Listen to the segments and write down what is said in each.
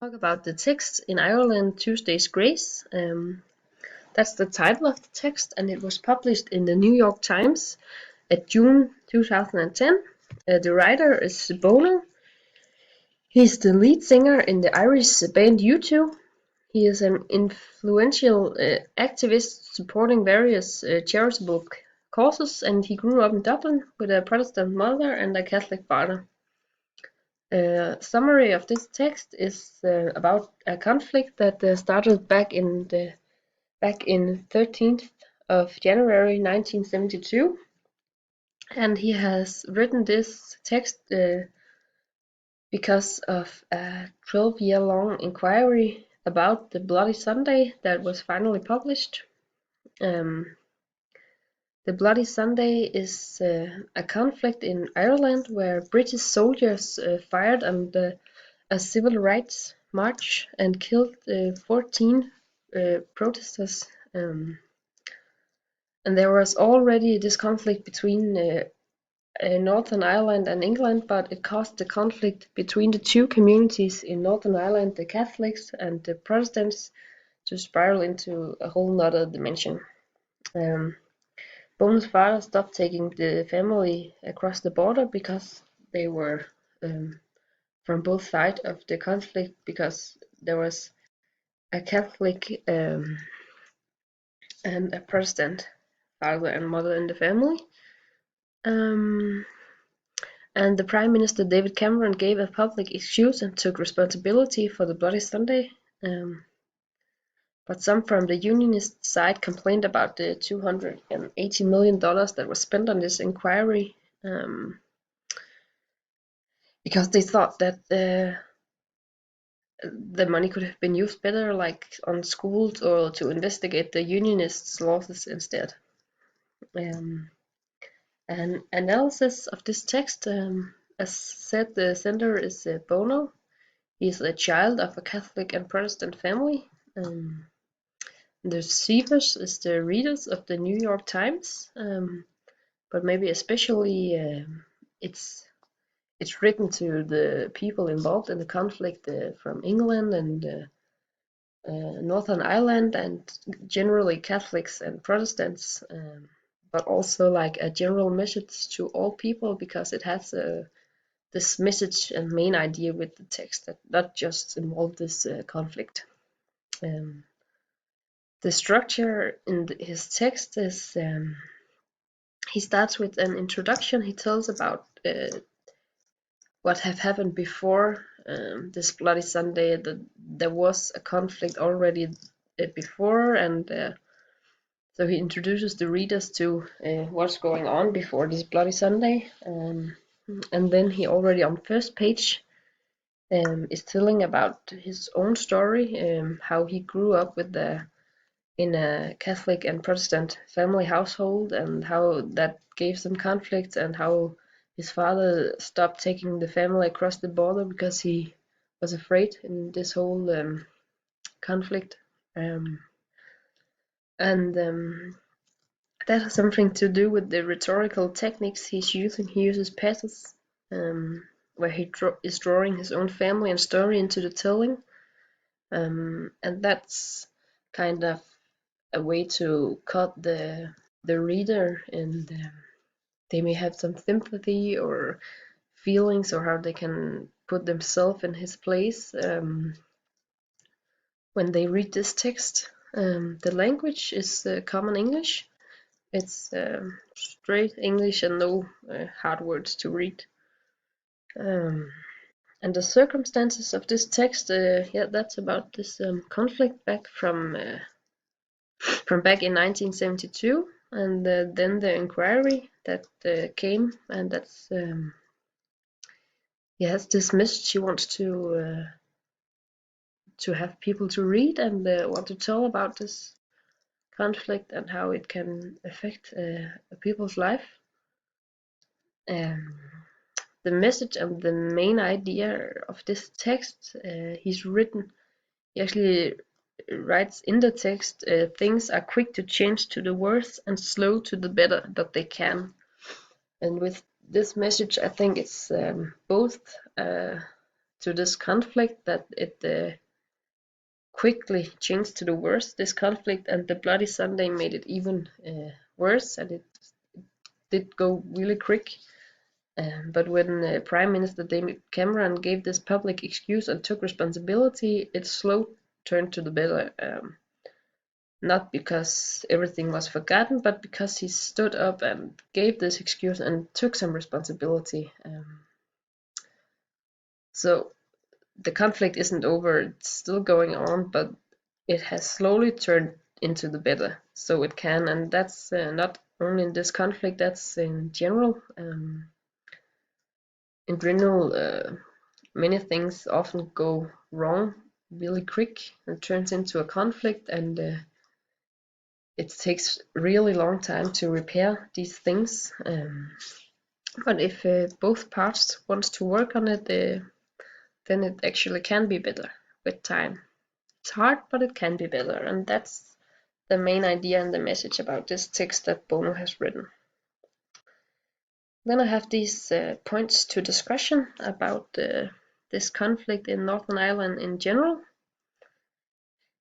Talk about the text in Ireland, Tuesday's Grace. That's the title of the text, and it was published in the New York Times at June 2010. The writer is Bono. He's the lead singer in the Irish band U2. He is an influential activist supporting various charitable causes, and he grew up in Dublin with a Protestant mother and a Catholic father. Summary of this text is about a conflict that started back in 13th of January 1972, and he has written this text because of a 12-year-long inquiry about the Bloody Sunday that was finally published. The Bloody Sunday is a conflict in Ireland where British soldiers fired on a civil rights march and killed 14 protesters. And there was already this conflict between Northern Ireland and England, but it caused the conflict between the two communities in Northern Ireland, the Catholics and the Protestants, to spiral into a whole nother dimension. Bono's father stopped taking the family across the border because they were from both sides of the conflict, because there was a Catholic and a Protestant father and mother in the family. And the Prime Minister David Cameron gave a public excuse and took responsibility for the Bloody Sunday. But some from the Unionist side complained about the $280 million that was spent on this inquiry, because they thought that the money could have been used better, like on schools, or to investigate the Unionists' losses instead. An analysis of this text, as said, the sender is Bono. He is a child of a Catholic and Protestant family. The receivers is the readers of the New York Times, but maybe especially it's written to the people involved in the conflict from England and Northern Ireland, and generally Catholics and Protestants, but also like a general message to all people, because it has this message and main idea with the text that not just involve this conflict. The structure in his text is, he starts with an introduction. He tells about what have happened before this Bloody Sunday. There was a conflict already before, and so he introduces the readers to what's going on before this Bloody Sunday. And then he already on first page is telling about his own story, how he grew up in a Catholic and Protestant family household, and how that gave some conflicts, and how his father stopped taking the family across the border because he was afraid in this whole conflict. And that has something to do with the rhetorical techniques he's using. He uses passages where he is drawing his own family and story into the telling, and that's kind of a way to cut the reader, and they may have some sympathy or feelings, or how they can put themselves in his place when they read this text. The language is common English. It's straight English and no hard words to read. And the circumstances of this text, that's about this conflict back from back in 1972, and then the inquiry that came, and that's he has this message he wants to have people to read, and want to tell about this conflict and how it can affect people's life. The message and the main idea of this text, he actually writes in the text, things are quick to change to the worse and slow to the better, but they can. And with this message, I think it's both to this conflict that it quickly changed to the worse, this conflict, and the Bloody Sunday made it even worse, and it did go really quick. But when Prime Minister David Cameron gave this public excuse and took responsibility, it slowly turned to the better. Not because everything was forgotten, but because he stood up and gave this excuse and took some responsibility. So the conflict isn't over, it's still going on, but it has slowly turned into the better. So it can, and that's not only in this conflict, that's in general. In general, many things often go wrong really quick and turns into a conflict, and it takes really long time to repair these things. But if both parts wants to work on it, then it actually can be better with time. It's hard, but it can be better, and that's the main idea and the message about this text that Bono has written. Then I have these points to discussion about this conflict in Northern Ireland in general.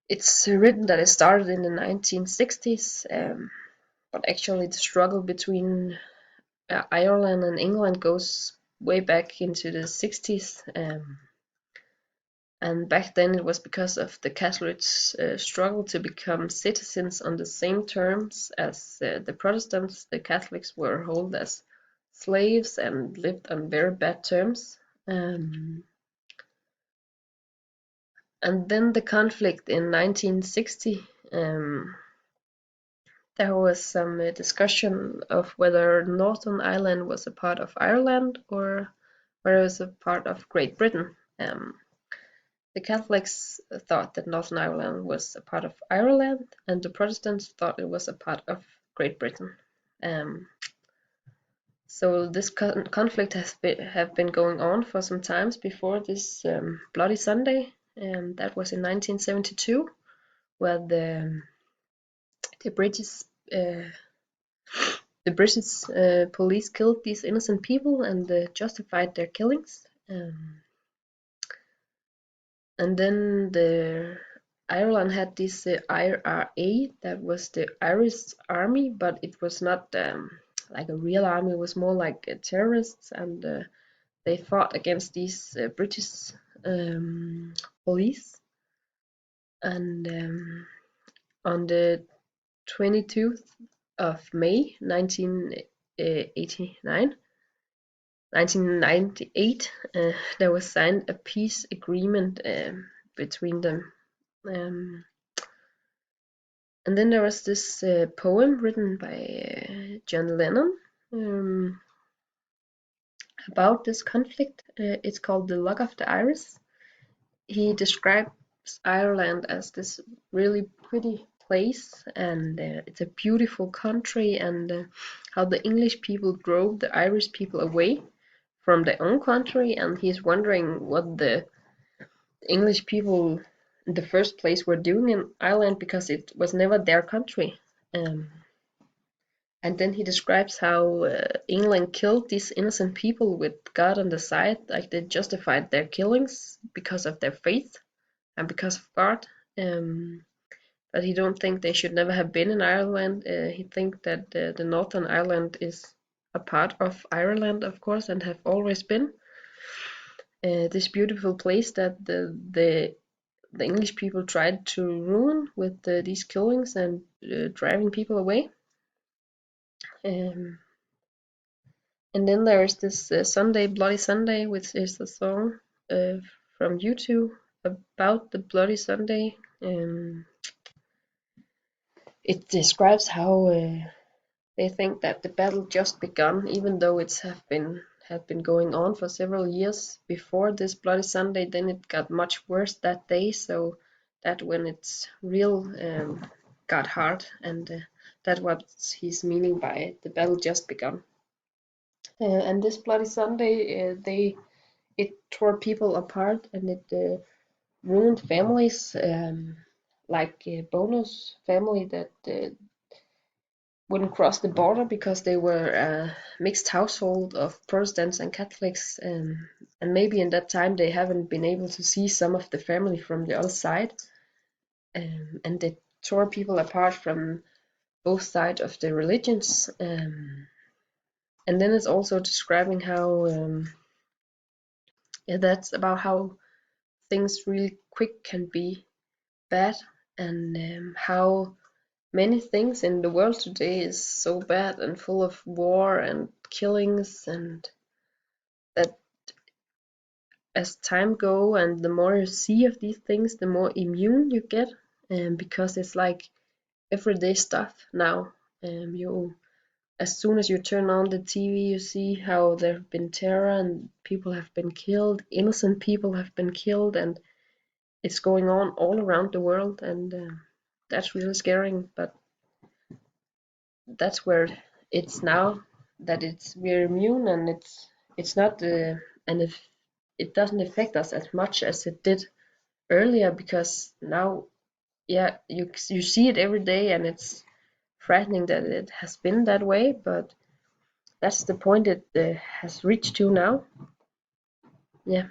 It's written that it started in the 1960s, but actually the struggle between Ireland and England goes way back into the 60s. And back then it was because of the Catholics' struggle to become citizens on the same terms as the Protestants. The Catholics were held as slaves and lived on very bad terms. And then the conflict in 1960, there was some discussion of whether Northern Ireland was a part of Ireland or whether it was a part of Great Britain. The Catholics thought that Northern Ireland was a part of Ireland, and the Protestants thought it was a part of Great Britain. So this conflict has been going on for some times before this Bloody Sunday, and that was in 1972, where the British police killed these innocent people and justified their killings. And then Ireland had this IRA, that was the Irish army, but it was not like a real army. It was more like terrorists, and they fought against these British police. And on the 22nd of May 1998, there was signed a peace agreement between them. And then there was this poem written by John Lennon about this conflict. It's called The Luck of the Irish. He describes Ireland as this really pretty place, and it's a beautiful country, and how the English people drove the Irish people away from their own country, and he's wondering what the English people in the first place were doing in Ireland, because it was never their country. And then he describes how England killed these innocent people with God on the side, like they justified their killings because of their faith and because of God. But he don't think they should never have been in Ireland. He think that the Northern Ireland is a part of Ireland, of course, and have always been. This beautiful place that the English people tried to ruin with these killings and driving people away. And then there is this Sunday, Bloody Sunday, which is a song from U2 about the Bloody Sunday. It describes how they think that the battle just begun, even though it had been going on for several years before this Bloody Sunday. Then it got much worse that day, so that when it's real got hard, and that's what he's meaning by the battle just begun. And this Bloody Sunday, it tore people apart, and it ruined families, like Bono's family, that wouldn't cross the border because they were a mixed household of Protestants and Catholics, and maybe in that time they haven't been able to see some of the family from the other side, and they tore people apart from both sides of the religions. And then it's also describing how yeah, that's about how things really quick can be bad, and how many things in the world today is so bad and full of war and killings, and that as time go and the more you see of these things, the more immune you get, because it's like everyday stuff now. You as soon as you turn on the TV, you see how there have been terror and people have been killed, innocent people have been killed, and it's going on all around the world, and that's really scary. But that's where it's now, that it's we're immune, and it's not and if it doesn't affect us as much as it did earlier, because now, yeah, you see it every day, and it's frightening that it has been that way, but that's the point it has reached to now. Yeah.